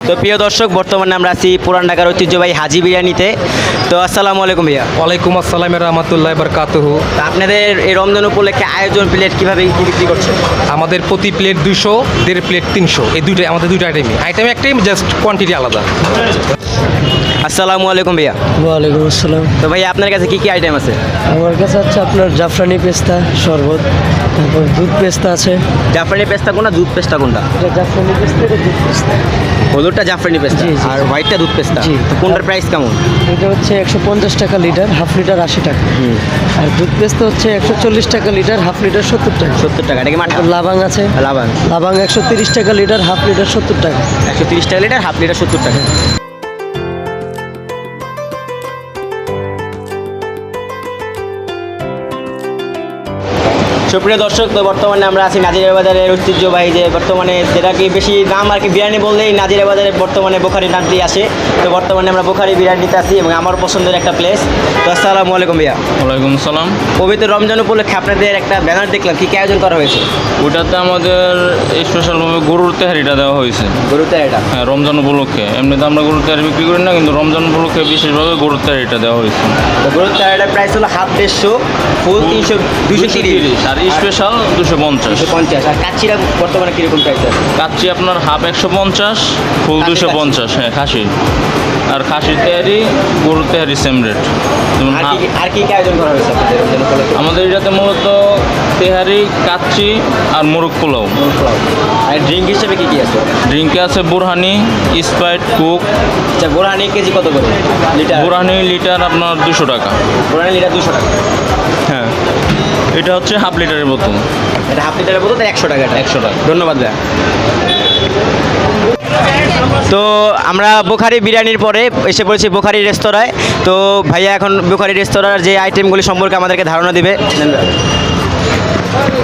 তো প্রিয় দর্শক, বর্তমানে আমরা আছি পুরান ঢাকার ঐতিহ্যবাহী হাজি বিরিয়ানিতে। তো আসসালামু আলাইকুম ভাইয়া। ওয়ালাইকুম আসসালাম রহমতুল্লাহ বরকাতুহু। তো আপনাদের এই রমজান উপলক্ষে আয়োজন প্লেট কীভাবে বিক্রি করছেন? আমাদের প্রতি প্লেট 200, 1.5 প্লেট 300, এই দুইটাই আমাদের দুইটা আইটেম একটাই, জাস্ট কোয়ান্টিটি আলাদা। আসসালামু আলাইকুম ভাইয়া। ওয়ালাইকুম আসসালাম। তো ভাইয়া আপনার কাছে কী কী আইটেম আছে? আমার কাছে হচ্ছে আপনার জাফরানি পেস্তা শরবত, তারপর দুধ পেস্তা আছে। জাফরানি পেস্তা কোনটা, দুধ পেস্তা কোনটা? এটা জাফরানি পেস্তা, এটা দুধ পেস্তা। হলুদটা জাফরানি পেস্তা জি, জি। আর হোয়াইটটা দুধ পেস্তা। জি। তো কোনটার প্রাইস কেমন? এটা হচ্ছে 150 টাকা লিটার, হাফ লিটার 80 টাকা। আর দুধ পেস্তা হচ্ছে 140 টাকা লিটার, হাফ লিটার 70 টাকা। 70 টাকা। এটা কি মাঠা? আর লাবাং আছে, লাবান লাবাং 130 টাকা লিটার, হাফ লিটার 70 টাকা। 130 টাকা লিটার, হাফ লিটার 70 টাকা। সুপ্রিয় দর্শক, তো বর্তমানে আমরা আছি নাজিরা বাজারের ঐতিহ্যবাহী, যে বর্তমানে যেটা কি বেশি নাম আর কি, বিরিয়ানি বললেই নাজিরা বাজারে বর্তমানে বোখারি নামটি আসে। তো বর্তমানে আমরা বোখারি বিরিয়ানিতে আছি এবং আমার পছন্দের একটা প্লেস। তো আসসালামু আলাইকুম ভাইয়া। ওয়ালাইকুম সালাম। পবিত্র রমজান উপলক্ষে আপনাদের একটা ব্যানার দেখলাম, কি আয়োজন করা হয়েছে? ওটাতে আমাদের স্পেশালভাবে গরুর তেহারিটা দেওয়া হয়েছে। গরুতে এটা হ্যাঁ, রমজান উপলক্ষে। এমনিতে আমরা গরুর তেহারি বিক্রি করি না, কিন্তু রমজান উপলক্ষে বিশেষভাবে গরুর তেহারিটা দেওয়া হয়েছে। তো গরুর তেহারিটার প্রাইস হলো হাফ 150, ফুল 300, 230 আর স্পেশাল 250। 250। আর কাচ্চিরা বর্তমানে কীরকম প্রাইস আছে? কাচ্চি আপনার হাফ 150, ফুল খাসি 250। হ্যাঁ, খাসি। আর খাসির তেহারি, গরুর তেহারি সেম রেট। যেমন আর কি আয়োজন করা হয়েছে আপনাদের রমজান উপলক্ষে? আমাদের এটাতে মূলত তেহারি, কাচ্চি আর মোরগ পোলাও। আর ড্রিঙ্ক হিসেবে কি আছে? ড্রিঙ্কে আছে বুরহানি, স্প্রাইট, কোক। আচ্ছা, বোরহানি কেজি কত করে লিটার? বুরহানি লিটার আপনার 200 টাকা। বোরহানি লিটার 200 টাকা। হ্যাঁ, এটা হচ্ছে হাফ লিটারের বোতল। এটা হাফ লিটারের বোতল, 100 টাকা। 100 টাকা। ধন্যবাদ ভাইয়া। তো আমরা বোখারি বিরিয়ানির পরে এসে পড়েছি বোখারি রেস্তোরাঁয়। তো ভাইয়া এখন বোখারি রেস্তোরাঁর যে আইটেমগুলি সম্পর্কে আমাদেরকে ধারণা দিবে।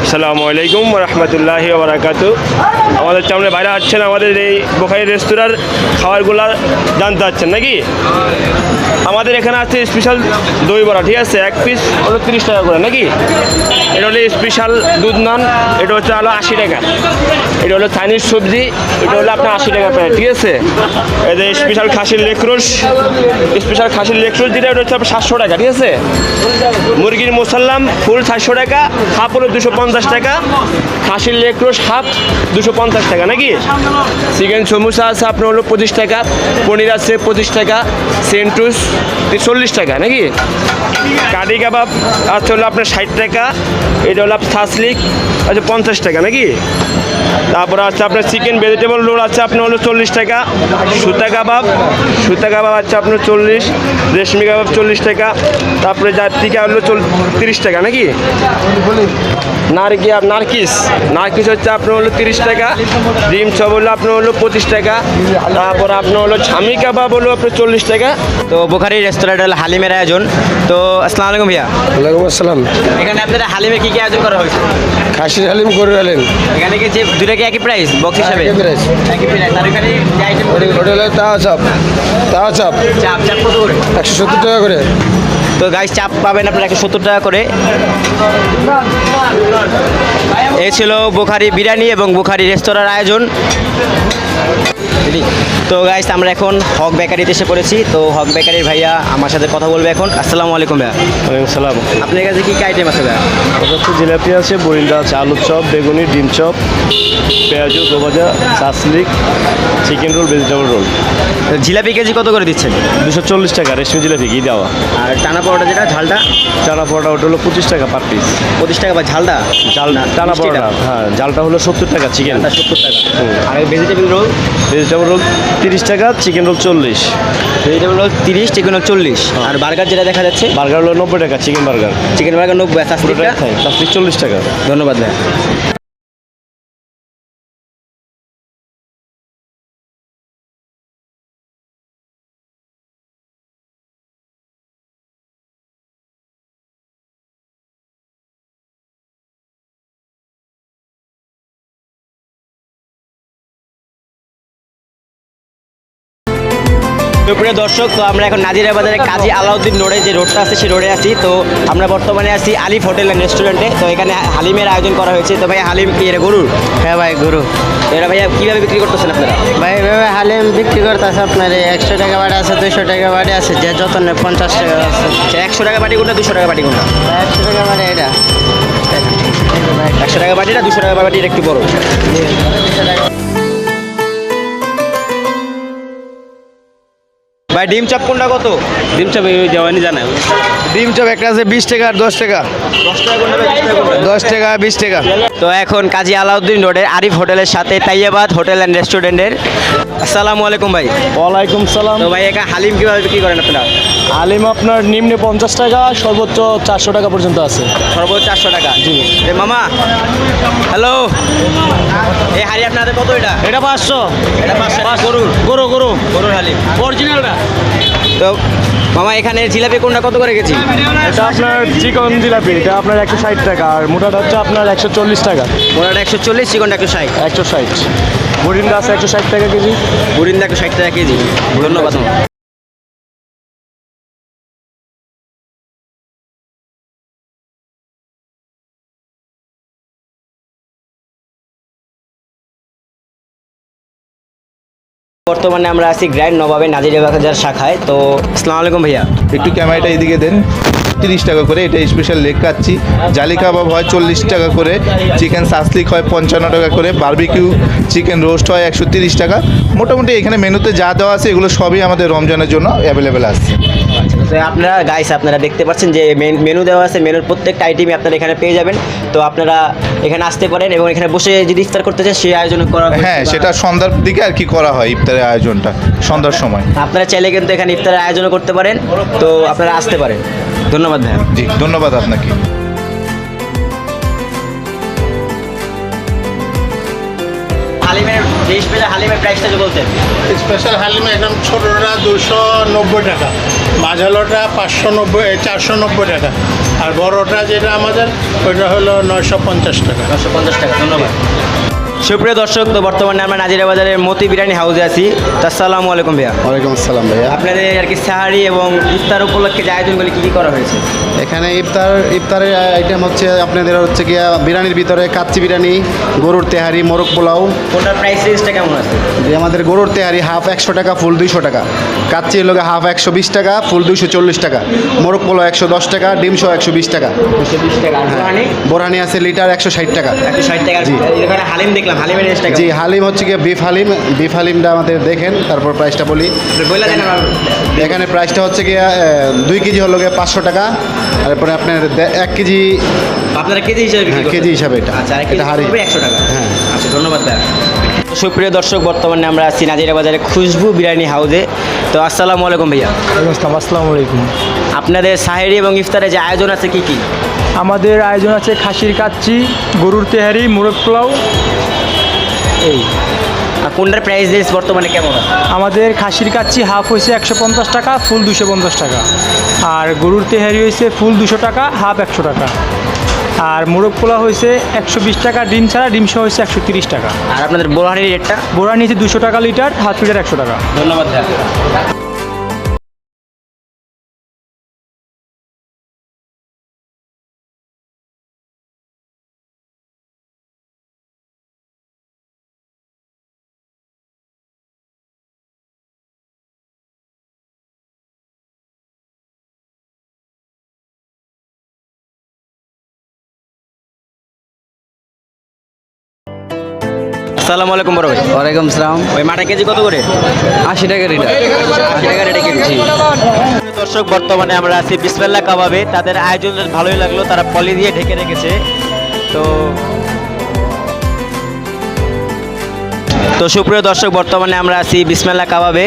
আসসালামু আলাইকুম রহমতুল্লাহি বারাকাতু। আমাদের সামনে বাইরে আসছেন, আমাদের এই বোখারি রেস্তোরাঁর খাবারগুলো জানতে চাচ্ছেন নাকি? আমাদের এখানে আছে স্পেশাল দই বড়া, ঠিক আছে? এক পিস হলো 30 টাকা করে নাকি? এটা হলো স্পেশাল দুধ নান, এটা হচ্ছে হলো 80 টাকা। এটা হলো চাইনিজ সবজি, এটা হলো আপনার 80 টাকা প্রায়, ঠিক আছে? এটা স্পেশাল খাসির লেকরোস, স্পেশাল খাসির লেকরোস যেটা, এটা হচ্ছে 700 টাকা, ঠিক আছে? মুরগির মোসাল্লাম ফুল 400 টাকা, হাফ হলো 250 টাকা। খাসির লেকরোস হাফ 250 টাকা নাকি? চিকেন সমোসা আছে আপনার হলো 25 টাকা, পনির আছে 25 টাকা, সেন্টুস 40 টাকা নাকি? কারি কাবাব আছে হলো আপনার 60 টাকা, এটা হলো সাসলিক আছে 50 টাকা নাকি? তারপরে আছে আপনার চিকেন ভেজিটেবল রোল আছে আপনার হলো 40 টাকা, সুতা কাবাব আছে আপনার 40, রেশমি কাবাব 40 টাকা, তারপরে জাতিকা হলো 30 টাকা নাকি? নারকিস হচ্ছে আপনার হলো 30 টাকা, ডিম চপ হলো আপনার হলো 25 টাকা, তারপর আপনার হলো ছামি কাবাব হলো আপনার 40 টাকা। তো বোখারি রেস্তোরাঁটা হলো হালিমের আয়োজন। তো আসসালামু আলাইকুম ভাইয়া। ওয়ালাইকুম আসসালাম। এখানে আপনারা হালিমের কি আয়োজন করা হয়েছে? খাসির হালিম, গরুর হালিম। এখানে কি যে দুটো কি একই প্রাইস বক্স হিসাবে? একই price। একই প্রাইস। আর এখানে যে আইটেম ওটা হলো তাওয়া চাপ চাপ চাপ কত করে? 170 টাকা করে। তো গাইস, চাপ পাবেন আপনারা 170 টাকা করে। এই ছিল বোখারি বিরিয়ানি এবং বোখারি রেস্তোরাঁর আয়োজন। তো গাইস, আমরা এখন হক বেকারিতে এসে পড়েছি। তো হক বেকারির ভাইয়া আমার সাথে কথা বলবে এখন। আসসালামু আলাইকুম ভাইয়া। ওয়ালাইকুম সালাম। আপনার কাছে কি আইটেম আছে ভাইয়া? হচ্ছে জিলাপি আছে, বরিন্দা আছে, আলুর চপ, বেগুনি, ডিম চপ, পেঁয়াজু, গোভাজা, সাসলিক, চিকেন রোল, ভেজিটেবল রোল। জিলাপি কেজি কত করে দিচ্ছেন? 240 টাকা রেশমি জিলাপি ঘি দেওয়া। আর টানা পরোটা যেটা ঝালটা? চানা পরোটা ওটা হলো 25 টাকা পার পিস। 25 টাকা। বা ঝালটা? জাল টানা মিষ্টিটা? পরোটা, হ্যাঁ, জালটা হলো 70 টাকা, চিকেন। ঝালটা 70 টাকা। আর ভেজিটেবল রোল? ভেজিটেবল রোল 30 টাকা, chicken roll 40। Vegetable roll 30, chicken roll 40। আর বার্গার যেটা দেখা যাচ্ছে? বার্গার হলো 90 টাকা, চিকেন বার্গার। Chicken burger 90। পুরোটাই খাই, 40 টাকা। ধন্যবাদ ভাই। সুপ্রিয় দর্শক, তো আমরা এখন নাজিরা বাজারে কাজী আলাউদ্দিন রোডে যে রোডটা আছে সেই রোডে আছি। তো আমরা বর্তমানে আছি আলিফ হোটেল অ্যান্ড রেস্টুরেন্টে। তো এখানে হালিমের আয়োজন করা হয়েছে। তো ভাই হালিম কি এটা গরুর? হ্যাঁ ভাই গরু এরা ভাইয়া কীভাবে বিক্রি করতেছেন আপনারা? ভাই এভাবে হালিম বিক্রি করতেছে আপনার 100 টাকা বাড়ি আছে, 200 টাকা বাড়ি আছে, যে যত নেয় 50 টাকা আছে। 100 টাকা বাটি কোনটা, 200 টাকা বাটি কোনটা? 100 টাকা বাড়ি এটা 100 টাকা বাটিটা, 200 টাকা বাটিটা একটু বড়। ভাই ডিম চপ কোনটা কত? ডিম চাপে ওই দেওয়ানি জানে। ডিম চপ একটা আছে 20 টাকা আর 10 টাকা। 10 টাকা কোনটা, 20 টাকা কোনটা? 10 টাকা 20 টাকা। তো এখন কাজী আলাউদ্দিন রোডের আরিফ হোটেলের সাথে তাইয়াবাদ হোটেল অ্যান্ড রেস্টুরেন্টের। আসসালামু আলাইকুম ভাই। ওয়ালাইকুম সালাম। তো ভাই এখানে হালিম কীভাবে বিক্রি করেন আপনারা? আলিম আপনার নিম্নে 50 টাকা, সর্বোচ্চ 400 টাকা পর্যন্ত আছে। সর্বোচ্চ 400 টাকা। জি। এ মামা হ্যালো, এই হালি আপনাদের কত এটা? এটা 500। এটা 500 গরুর গরু গরু গরুর হালিম অরিজিনালটা। তো মামা এখানে জিলাপি কোনটা কত করে কেজি? এটা আপনার চিকন জিলাপি, এটা আপনার 160 টাকা, আর মোটাটা হচ্ছে আপনার 140 টাকা। ওনাটা 140, চিকনটা 160। 160। বরিন্দা আছে 160 টাকা কেজি। বুরিন্দা 160 টাকা কেজি। ধন্যবাদ মামা। বর্তমানে আমরা আছি গ্র্যান্ড নবাবে নাজিরা বাজার শাখায়। তো আসসালামু আলাইকুম ভাইয়া। একটু ক্যামেরাটা এইদিকে দেন। 30 টাকা করে এটা স্পেশাল লেগ কাচ্ছি। জালি কাবাব হয় 40 টাকা করে, চিকেন সাসলিক হয় 55 টাকা করে, বারবিকিউ চিকেন রোস্ট হয় 130 টাকা। মোটামুটি এখানে মেনুতে যা দেওয়া আছে এগুলো সবই আমাদের রমজানের জন্য অ্যাভেলেবেল আছে। তো আপনারা গাইস আপনারা দেখতে পাচ্ছেন যে মেনু দেওয়া আছে, মেনুর প্রত্যেকটা আইটেমই আপনারা এখানে পেয়ে যাবেন। তো আপনারা এখানে আসতে পারেন এবং এখানে বসে যদি ইফতার করতে চান সেই আয়োজন করা হয়েছে। হ্যাঁ, সেটা সন্ধ্যার দিকে আর কি করা হয়, ইফতারের আয়োজনটা সন্ধ্যার সময়। আপনারা চাইলে কিন্তু এখানে ইফতারের আয়োজন করতে পারেন। তো আপনারা আসতে পারেন। ধন্যবাদ ভাইয়া। জি, ধন্যবাদ আপনাকে। হালিমের যে স্পেশাল হালিমের প্রাইসটা যে বলতেন। স্পেশাল হালিম একদম ছোটোটা 290 টাকা, মাঝালোটা 490 টাকা, আর বড়টা যেটা আমাদের ওইটা হলো 950 টাকা। 950 টাকা। ধন্যবাদ। সুপ্রিয় দর্শক, তো বর্তমানে আমরা নাজিরা বাজারের মতি বিরিয়ানি হাউসে আছি। তো আসসালামু আলাইকুম ভাইয়া। ওয়ালাইকুম আসসালাম ভাইয়া। আপনাদের আর কি সাহারি এবং ইফতার উপলক্ষে যে আয়োজনগুলি কী কী করা হয়েছে? এখানে ইফতারের আইটেম হচ্ছে আপনাদের হচ্ছে গিয়া বিরিয়ানির ভিতরে কাচ্চি বিরিয়ানি, গরুর তেহারি, মোরগ পোলাও। কোনটার প্রাইস রেঞ্জটা কেমন আছে? যে আমাদের গরুর তেহারি হাফ 100 টাকা, ফুল 200 টাকা, কাচ্চি লোকে হাফ 120 টাকা, ফুল 240 টাকা, মোরগ পোলাও 110 টাকা, ডিম সহ 120 টাকা, 220 টাকা। আর বোরহানি? বোরহানি আছে লিটার 160 টাকা। 160 টাকা। জি। এখানে হালিম দেখলাম, হালিমের রেঞ্জটা জি, কেমন? হালিম হচ্ছে গিয়ে বিফ হালিমটা আমাদের দেখেন, তারপর প্রাইসটা বলি। বললা দেন আমার। এখানে প্রাইসটা হচ্ছে গিয়ে 2 কেজি হলো গিয়ে 500 টাকা, তারপরে আপনার 1 কেজি আপনারা কেজি হিসাবে বিক্রি করেন? কেজি হিসাবে এটা। আচ্ছা, আর এটা হাড়ি। 100 টাকা। হ্যাঁ। আচ্ছা, ধন্যবাদ ভাইয়া। সুপ্রিয় দর্শক, বর্তমানে আমরা আছি নাজিরা বাজারে খুশবু বিরিয়ানি হাউসে। তো আসসালামু আলাইকুম ভাইয়া। আসসালামু আলাইকুম। আপনাদের সাহেরি এবং ইফতারে যে আয়োজন আছে কি কি? আমাদের আয়োজন আছে খাসির কাচ্চি, গরুর তেহারি, মোরগ পোলাও। এই আর কোনটার প্রাইস রেঞ্জ বর্তমানে কেমন আছে? আমাদের খাসির কাচ্চি হাফ হয়েছে 150 টাকা, ফুল 250 টাকা, আর গরুর তেহারি হয়েছে ফুল 200 টাকা, হাফ 100 টাকা, আর মোরগ পোলাও হয়েছে 120 টাকা, ডিম ছাড়া, ডিম সহ হয়েছে 130 টাকা। আর আপনাদের বোরহানির রেটটা? বোরহানি হচ্ছে 200 টাকা লিটার, হাফ লিটার 100 টাকা। ধন্যবাদ ভাইয়া। আসসালামু আলাইকুম বড় ভাই। ওয়ালাইকুম সালাম। ওই মাটা কেজি কত করে? 80 টাকা লিটার। 80 টাকা রেটে কেজি। দর্শক, বর্তমানে আমরা আছি বিসমিল্লাহ কাবাবে। তাদের আয়োজন বেশ ভালোই লাগলো, তারা পলি দিয়ে ঢেকে রেখেছে। তো সুপ্রিয় দর্শক, বর্তমানে আমরা আছি বিসমিল্লাহ কাবাবে।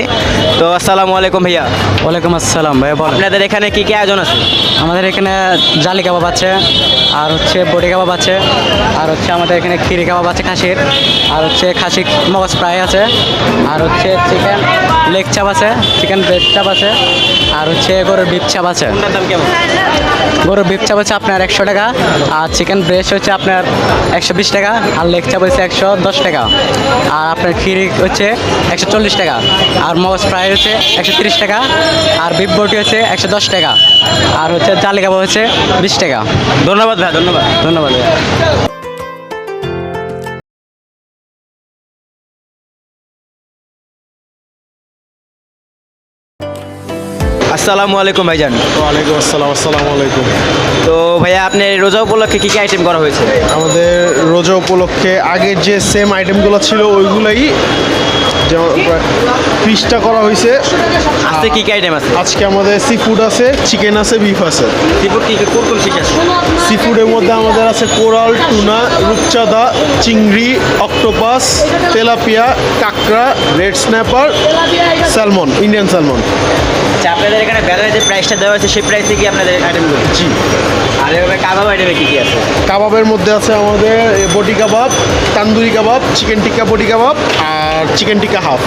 তো আসসালামু আলাইকুম ভাইয়া। ওয়ালাইকুম আসসালাম ভাইয়া, বলেন। আপনাদের এখানে কি কি আয়োজন আছে? আমাদের এখানে জালি কাবাব আছে, আর হচ্ছে বডি কাবাব আছে, আর হচ্ছে আমাদের এখানে খিরি কাবাব আছে খাসির, আর হচ্ছে খাসি মগজ ফ্রাই আছে, আর হচ্ছে চিকেন লেগ চাপ আছে, চিকেন ব্রেস্ট চাপ আছে, আর হচ্ছে গরুর বিফ চাপ আছে। কোনটার দাম কেমন? গরুর বিফ চাপ হচ্ছে আপনার 100 টাকা, আর চিকেন ব্রেস্ট হচ্ছে আপনার 120 টাকা, আর লেগ চাপ হচ্ছে 110 টাকা, আর আপনার খিরি হচ্ছে 140 টাকা, আর মগজ ফ্রাই হচ্ছে 130 টাকা, আর বিফ বটি হচ্ছে 110 টাকা, আর হচ্ছে জালি কাবাব হচ্ছে 20 টাকা। ধন্যবাদ ভাই, ধন্যবাদ। ধন্যবাদ ভাইয়া। আসসালামু আলাইকুম ভাইজান। ওয়ালাইকুম আসসালাম, আসসালামু আলাইকুম। তো ভাইয়া আপনার রোজা উপলক্ষে কী কী আইটেম করা হয়েছে? আমাদের রোজা উপলক্ষে আগের যে সেম আইটেমগুলো ছিল ওইগুলাই, যেমন ফিশটা করা হয়েছে। আজকে কী কী আইটেম আছে? আজকে আমাদের সি ফুড আছে, চিকেন আছে, বিফ আছে। সিফুড কী কোন কোন ফিশ আছে? সি ফুডের মধ্যে আমাদের আছে কোরাল, টুনা, রূপচাঁদা, চিংড়ি, অক্টোপাস, তেলাপিয়া, কাঁকড়া, red snapper, salmon, Indian salmon. আচ্ছা, আপনাদের এখানে ব্যানারে যে প্রাইসটা দেওয়া হয়েছে সেই প্রাইসে কি আপনাদের আইটেমগুলো? জি। আর এভাবে কাবাব আইটেমে কী কী আছে? কাবাবের মধ্যে আছে আমাদের বটি কাবাব, তান্দুরি কাবাব, চিকেন টিক্কা বটি কাবাব, আর চিকেন টিক্কা হাফ।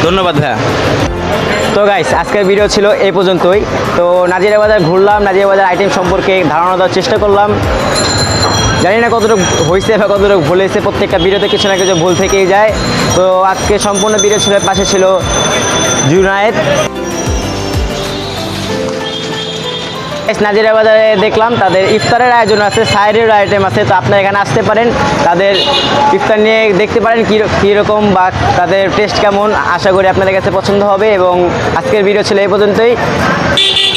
ধন্যবাদ ভাইয়া। তো গাইস, আজকের ভিডিও ছিল এই পর্যন্তই। তো নাজিরা বাজার ঘুরলাম, নাজিরা বাজার আইটেম সম্পর্কে ধারণা দেওয়ার চেষ্টা করলাম। জানি না কতটুকু হয়েছে বা কতটুকু ভুল হয়েছে, প্রত্যেকটা ভিডিওতে কিছু না কিছু ভুল থেকেই যায়। তো আজকে সম্পূর্ণ ভিডিও ছিল, পাশে ছিল জুনায়েদ। নাজিরা বাজারে দেখলাম তাদের ইফতারের আয়োজন আছে, সাইডের আইটেম আছে। তো আপনারা এখানে আসতে পারেন, তাদের ইফতার নিয়ে দেখতে পারেন কীরকম বা তাদের টেস্ট কেমন। আশা করি আপনাদের কাছে পছন্দ হবে। এবং আজকের ভিডিও ছিল এই পর্যন্তই।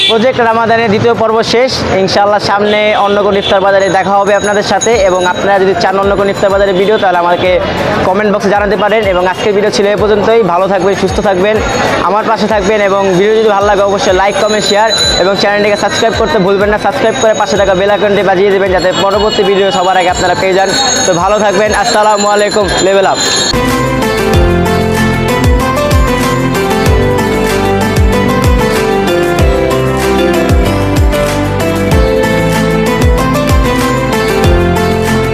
প্রজেক্ট রামাদানের দ্বিতীয় পর্ব শেষ। ইনশাআল্লাহ সামনে অন্য কোনো ইফতার বাজারে দেখা হবে আপনাদের সাথে। এবং আপনারা যদি চান অন্য কোনো ইফতার বাজারের ভিডিও, তাহলে আমাকে কমেন্ট বক্সে জানাতে পারেন। এবং আজকের ভিডিও ছিল এই পর্যন্তই। ভালো থাকবেন, সুস্থ থাকবেন, আমার পাশে থাকবেন। এবং ভিডিও যদি ভালো লাগে অবশ্যই লাইক, কমেন্ট, শেয়ার এবং চ্যানেলটিকে সাবস্ক্রাইব করতে ভুলবেন না। সাবস্ক্রাইব করে পাশে থাকা বেল আইকনটি বাজিয়ে দেবেন, যাতে পরবর্তী ভিডিও সবার আগে আপনারা পেয়ে যান। তো ভালো থাকবেন। আসসালামু আলাইকুম। Level up.